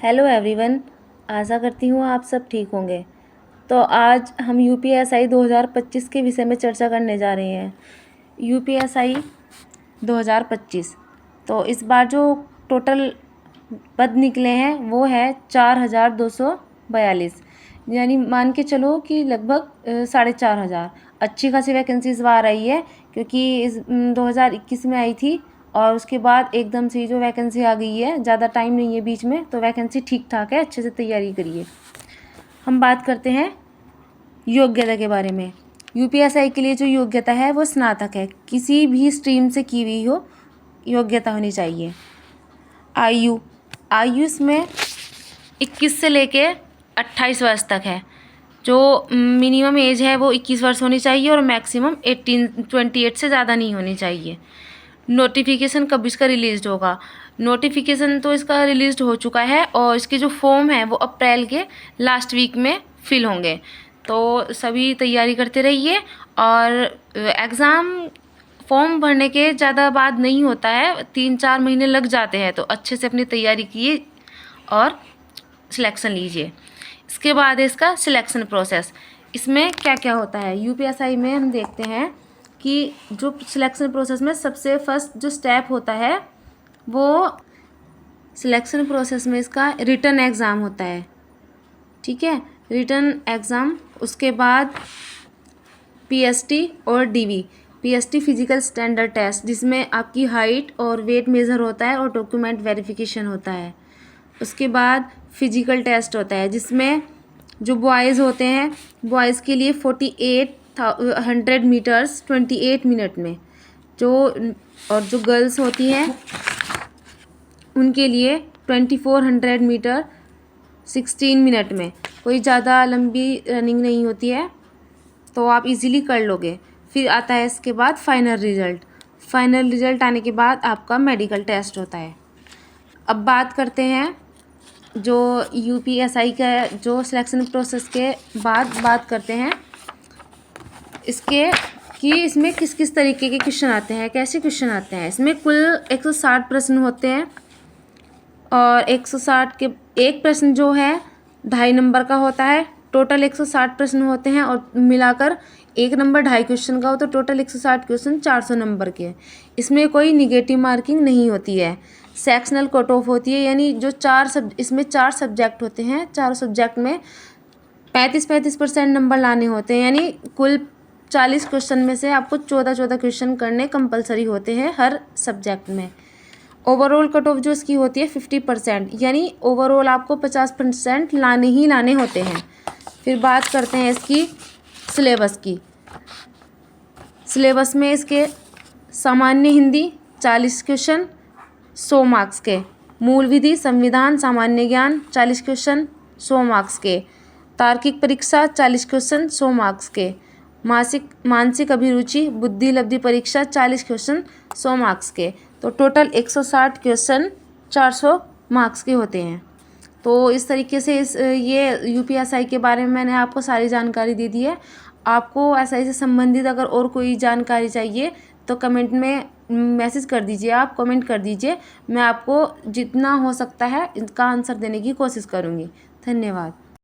Hello everyone, आशा करती हूँ आप सब ठीक होंगे। तो आज हम यूपीएसआई 2025 के विषय में चर्चा करने जा रहे हैं। यूपीएसआई 2025 तो इस बार जो टोटल पद निकले हैं वो है 4242, यानी मान के चलो कि लगभग 4500। अच्छी खासी वैकेंसी इस बार आई है, क्योंकि इस 2021 में आई थी और उसके बाद एकदम से जो वैकेंसी आ गई है, ज़्यादा टाइम नहीं है बीच में, तो वैकेंसी ठीक ठाक है। अच्छे से तैयारी करिए। हम बात करते हैं योग्यता के बारे में। यूपीएसआई के लिए जो योग्यता है वो स्नातक है, किसी भी स्ट्रीम से की हुई हो योग्यता होनी चाहिए। आयु इसमें 21 से लेके 28 वर्ष तक है। जो मिनिमम एज है वो 21 वर्ष होनी चाहिए और मैक्सिमम 28 से ज़्यादा नहीं होनी चाहिए। नोटिफिकेशन कब इसका रिलीज़ होगा? नोटिफिकेशन तो इसका रिलीज़ हो चुका है और इसके जो फॉर्म है वो अप्रैल के लास्ट वीक में फिल होंगे। तो सभी तैयारी करते रहिए। और एग्ज़ाम फॉर्म भरने के ज़्यादा बाद नहीं होता है, 3-4 महीने लग जाते हैं। तो अच्छे से अपनी तैयारी कीजिए और सिलेक्शन लीजिए। इसके बाद है इसका सिलेक्शन प्रोसेस। इसमें क्या क्या होता है यूपीएसआई में, हम देखते हैं कि जो सिलेक्शन प्रोसेस में सबसे फर्स्ट जो स्टेप होता है वो सिलेक्शन प्रोसेस में इसका रिटन एग्ज़ाम होता है। ठीक है, रिटन एग्ज़ाम। उसके बाद पीएसटी और DV. PST physical standard test, जिसमें आपकी हाइट और वेट मेज़र होता है और डॉक्यूमेंट वेरिफिकेशन होता है। उसके बाद फिजिकल टेस्ट होता है, जिसमें जो बॉयज़ होते हैं, बॉयज़ के लिए 4800 मीटर्स 28 मिनट में, और जो गर्ल्स होती हैं उनके लिए 2400 मीटर 16 मिनट में। कोई ज़्यादा लंबी रनिंग नहीं होती है, तो आप इजीली कर लोगे। फिर आता है इसके बाद फाइनल रिज़ल्ट। फाइनल रिज़ल्ट आने के बाद आपका मेडिकल टेस्ट होता है। अब बात करते हैं जो यूपीएसआई का जो सिलेक्शन प्रोसेस के बाद बात करते हैं इसके कि इसमें किस किस तरीके के क्वेश्चन आते हैं, कैसे क्वेश्चन आते हैं। इसमें कुल 160 प्रश्न होते हैं और 160 के एक प्रश्न जो है 2.5 नंबर का होता है। टोटल 160 प्रश्न होते हैं और मिलाकर 1 नंबर 2.5 क्वेश्चन का हो, तो टोटल 160 क्वेश्चन 400 नंबर के। इसमें कोई निगेटिव मार्किंग नहीं होती है। सेक्शनल कट ऑफ होती है, यानी जो इसमें 4 सब्जेक्ट होते हैं, 4 सब्जेक्ट में 35% नंबर लाने होते हैं। यानी कुल 40 क्वेश्चन में से आपको 14 क्वेश्चन करने कंपलसरी होते हैं हर सब्जेक्ट में। ओवरऑल कट ऑफ जो इसकी होती है 50%, यानी ओवरऑल आपको 50% लाने ही लाने होते हैं। फिर बात करते हैं इसकी सिलेबस की। सिलेबस में इसके सामान्य हिंदी 40 क्वेश्चन 100 मार्क्स के, मूल विधि, संविधान, सामान्य ज्ञान 40 क्वेश्चन 100 मार्क्स के, तार्किक परीक्षा 40 क्वेश्चन 100 मार्क्स के, मानसिक अभिरुचि, बुद्धि लब्धि परीक्षा 40 क्वेश्चन 100 मार्क्स के। तो टोटल 160 क्वेश्चन 400 मार्क्स के होते हैं। तो इस तरीके से ये यूपीएसआई के बारे में मैंने आपको सारी जानकारी दे दी है। आपको एसआई से संबंधित अगर और कोई जानकारी चाहिए तो कमेंट में मैसेज कर दीजिए, आप कमेंट कर दीजिए। मैं आपको जितना हो सकता है इसका आंसर देने की कोशिश करूँगी। धन्यवाद।